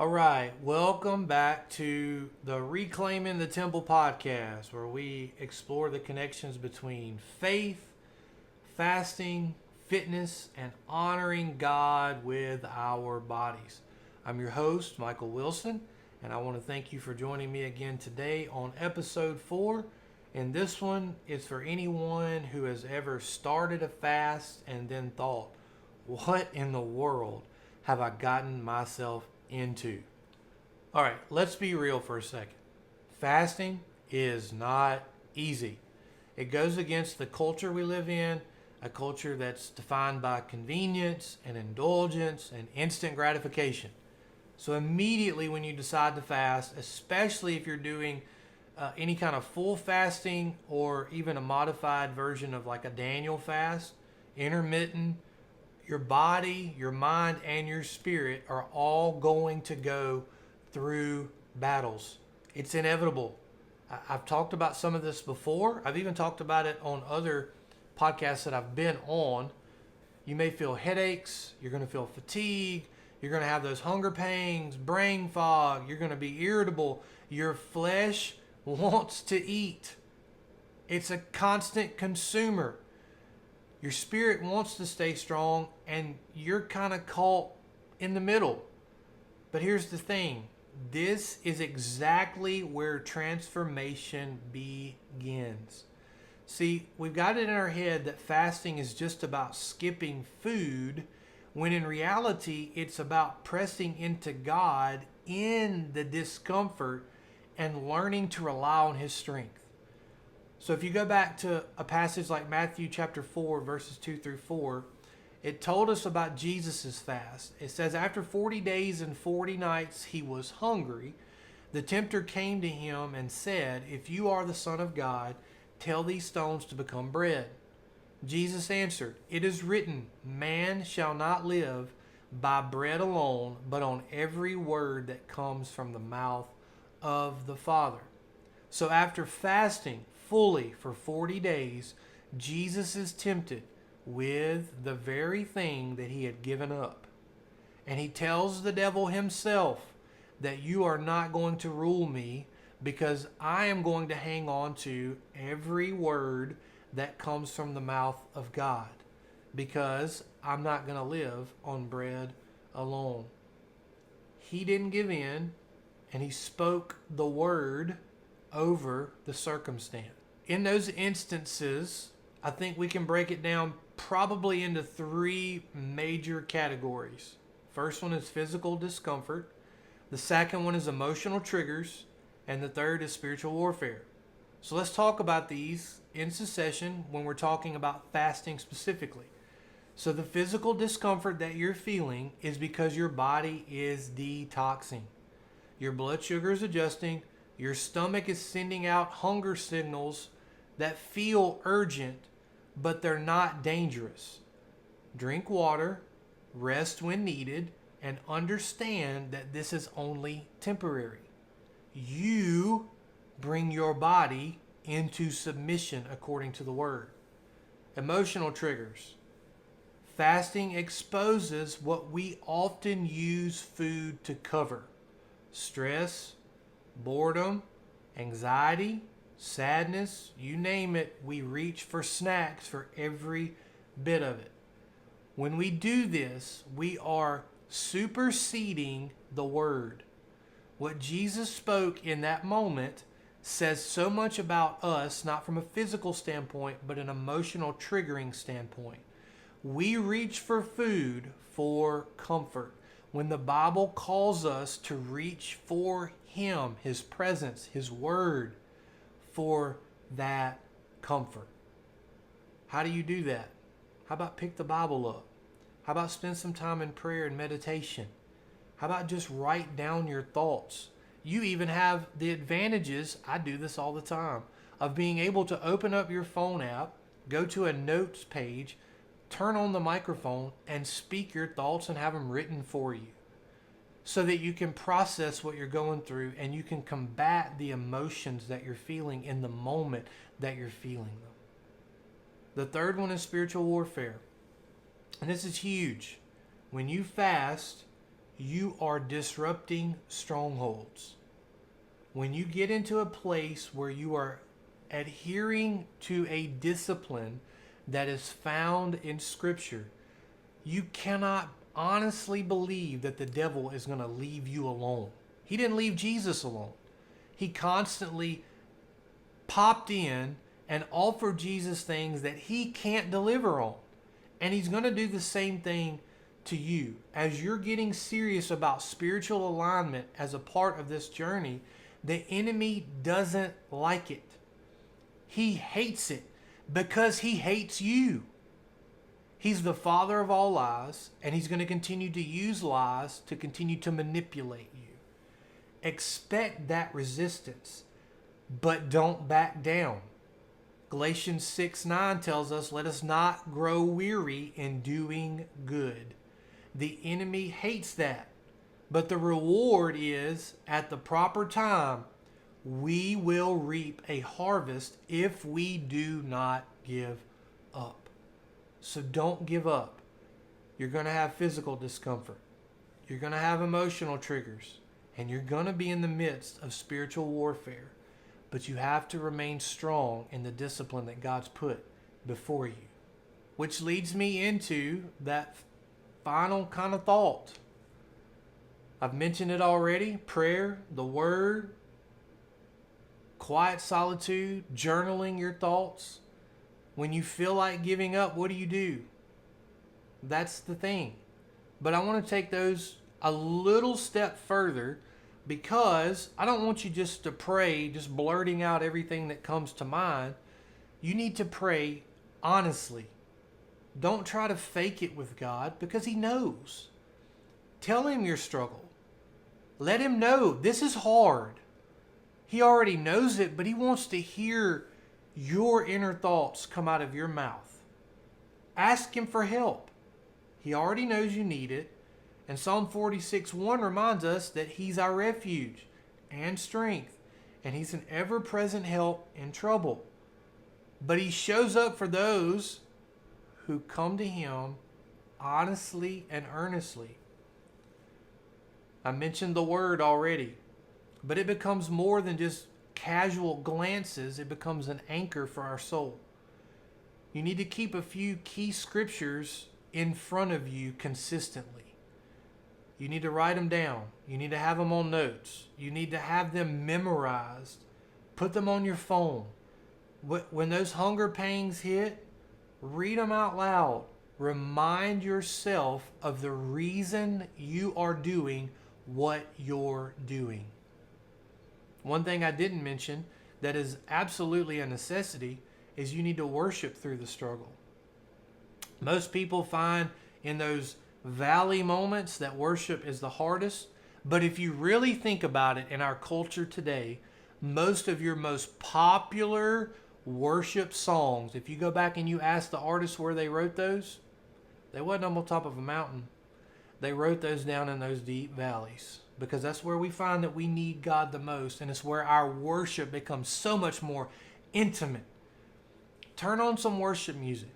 All right, welcome back to the Reclaiming the Temple podcast, where we explore the connections between faith, fasting, fitness, and honoring God with our bodies. I'm your host, Michael Wilson, and I want to thank you for joining me again today on episode 4. And this one is for anyone who has ever started a fast and then thought, what in the world have I gotten myself into? All right, let's be real for a second. Fasting is not easy. It goes against the culture we live in, a culture that's defined by convenience and indulgence and instant gratification. So immediately when you decide to fast, especially if you're doing any kind of full fasting or even a modified version of like a Daniel fast, intermittent, your body, your mind, and your spirit are all going to go through battles. It's inevitable. I've talked about some of this before. I've even talked about it on other podcasts that I've been on. You may feel headaches. You're going to feel fatigue. You're going to have those hunger pangs, brain fog. You're going to be irritable. Your flesh wants to eat. It's a constant consumer. Your spirit wants to stay strong, and you're kind of caught in the middle. But here's the thing. This is exactly where transformation begins. See, we've got it in our head that fasting is just about skipping food, when in reality, it's about pressing into God in the discomfort and learning to rely on His strength. So if you go back to a passage like Matthew chapter 4, verses 2 through 4, it told us about Jesus' fast. It says, after 40 days and 40 nights he was hungry. The tempter came to him and said, if you are the Son of God, tell these stones to become bread. Jesus answered, it is written, man shall not live by bread alone, but on every word that comes from the mouth of the Father. So after fasting fully for 40 days, Jesus is tempted with the very thing that he had given up. And he tells the devil himself that you are not going to rule me, because I am going to hang on to every word that comes from the mouth of God, because I'm not going to live on bread alone. He didn't give in, and he spoke the word over the circumstance. In those instances, I think we can break it down probably into 3 major categories. First one is physical discomfort. The second one is emotional triggers. And the third is spiritual warfare. So let's talk about these in succession when we're talking about fasting specifically. So the physical discomfort that you're feeling is because your body is detoxing. Your blood sugar is adjusting. Your stomach is sending out hunger signals that feel urgent, but they're not dangerous. Drink water, rest when needed, and understand that this is only temporary. You bring your body into submission according to the word. Emotional triggers. Fasting exposes what we often use food to cover. Stress, boredom, anxiety, sadness, you name it, we reach for snacks for every bit of it. When we do this, we are superseding the word. What Jesus spoke in that moment says so much about us, not from a physical standpoint, but an emotional triggering standpoint. We reach for food for comfort, when the Bible calls us to reach for Him, His presence, His word, for that comfort. How do you do that? How about pick the Bible up? How about spend some time in prayer and meditation? How about just write down your thoughts? You even have the advantages, I do this all the time, of being able to open up your phone app, go to a notes page, turn on the microphone, and speak your thoughts and have them written for you, so that you can process what you're going through and you can combat the emotions that you're feeling in the moment that you're feeling them. The third one is spiritual warfare. And this is huge. When you fast, you are disrupting strongholds. When you get into a place where you are adhering to a discipline that is found in Scripture, you cannot honestly believe that the devil is going to leave you alone. He didn't leave Jesus alone. He constantly popped in and offered Jesus things that he can't deliver on. And he's going to do the same thing to you. As you're getting serious about spiritual alignment as a part of this journey, the enemy doesn't like it. He hates it because he hates you. He's the father of all lies, and he's going to continue to use lies to continue to manipulate you. Expect that resistance, but don't back down. Galatians 6:9 tells us, let us not grow weary in doing good. The enemy hates that. But the reward is, at the proper time, we will reap a harvest if we do not give up. So don't give up. You're going to have physical discomfort. You're going to have emotional triggers. And you're going to be in the midst of spiritual warfare. But you have to remain strong in the discipline that God's put before you. Which leads me into that final kind of thought. I've mentioned it already. Prayer, the Word, quiet solitude, journaling your thoughts. When you feel like giving up, what do? That's the thing. But I want to take those a little step further, because I don't want you just to pray, just blurting out everything that comes to mind. You need to pray honestly. Don't try to fake it with God, because he knows. Tell him your struggle. Let him know this is hard. He already knows it, but he wants to hear your inner thoughts come out of your mouth. Ask him for help. He already knows you need it. And Psalm 46:1 reminds us that he's our refuge and strength, and he's an ever-present help in trouble. But he shows up for those who come to him honestly and earnestly. I mentioned the Word already, but it becomes more than just casual glances. It becomes an anchor for our soul. You need to keep a few key scriptures in front of you consistently. You need to write them down. You need to have them on notes. You need to have them memorized. Put them on your phone. When those hunger pangs hit, read them out loud. Remind yourself of the reason you are doing what you're doing. One thing I didn't mention that is absolutely a necessity is you need to worship through the struggle. Most people find in those valley moments that worship is the hardest. But if you really think about it, in our culture today, most of your most popular worship songs, if you go back and you ask the artists where they wrote those, they wasn't on top of a mountain. They wrote those down in those deep valleys, because that's where we find that we need God the most, and it's where our worship becomes so much more intimate. Turn on some worship music.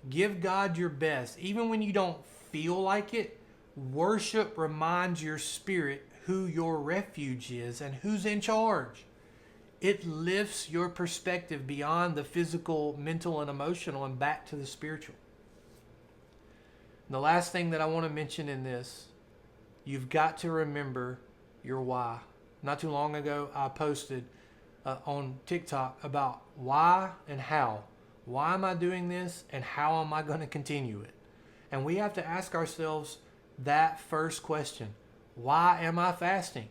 Give God your best. Even when you don't feel like it, worship reminds your spirit who your refuge is and who's in charge. It lifts your perspective beyond the physical, mental, and emotional and back to the spiritual. And the last thing that I want to mention in this, you've got to remember your why. Not too long ago, I posted on TikTok about why and how. Why am I doing this, and how am I going to continue it? And we have to ask ourselves that first question. Why am I fasting?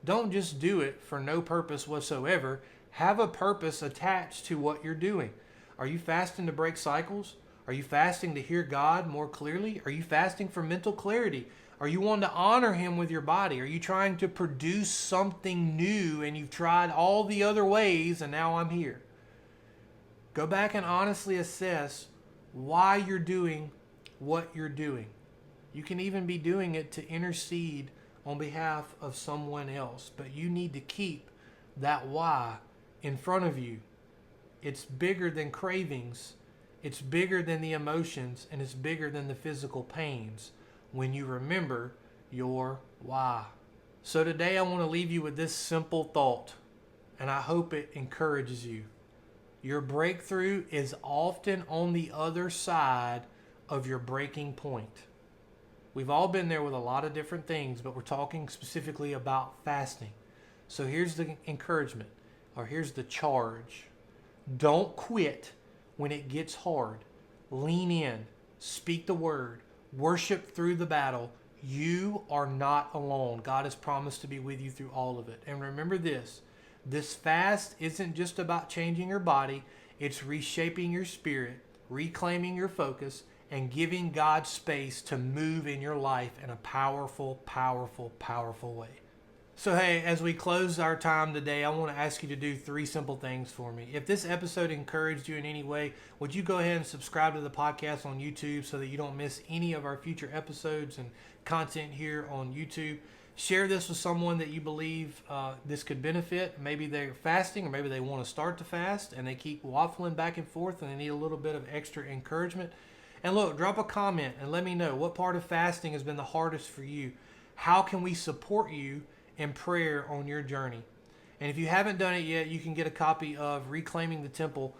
Don't just do it for no purpose whatsoever. Have a purpose attached to what you're doing. Are you fasting to break cycles? Are you fasting to hear God more clearly? Are you fasting for mental clarity? Are you wanting to honor him with your body? Are you trying to produce something new and you've tried all the other ways and now I'm here? Go back and honestly assess why you're doing what you're doing. You can even be doing it to intercede on behalf of someone else, but you need to keep that why in front of you. It's bigger than cravings. It's bigger than the emotions, and it's bigger than the physical pains when you remember your why. So today I want to leave you with this simple thought, and I hope it encourages you. Your breakthrough is often on the other side of your breaking point. We've all been there with a lot of different things, but we're talking specifically about fasting. So here's the encouragement, or here's the charge. Don't quit when it gets hard. Lean in, speak the word, worship through the battle. You are not alone. God has promised to be with you through all of it. And remember this fast isn't just about changing your body. It's reshaping your spirit, reclaiming your focus, and giving God space to move in your life in a powerful, powerful, powerful way. So hey, as we close our time today, I want to ask you to do 3 simple things for me. If this episode encouraged you in any way, would you go ahead and subscribe to the podcast on YouTube so that you don't miss any of our future episodes and content here on YouTube? Share this with someone that you believe this could benefit. Maybe they're fasting, or maybe they want to start to fast and they keep waffling back and forth and they need a little bit of extra encouragement. And look, drop a comment and let me know what part of fasting has been the hardest for you. How can we support you in prayer on your journey? And if you haven't done it yet, you can get a copy of Reclaiming the Temple.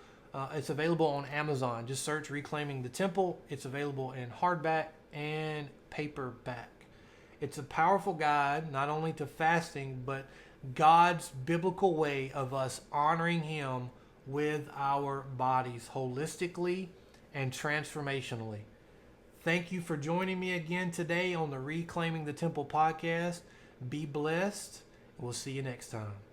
It's available on Amazon. Just search Reclaiming the Temple. It's available in hardback and paperback. It's a powerful guide, not only to fasting, but God's biblical way of us honoring Him with our bodies holistically and transformationally. Thank you for joining me again today on the Reclaiming the Temple podcast. Be blessed. We'll see you next time.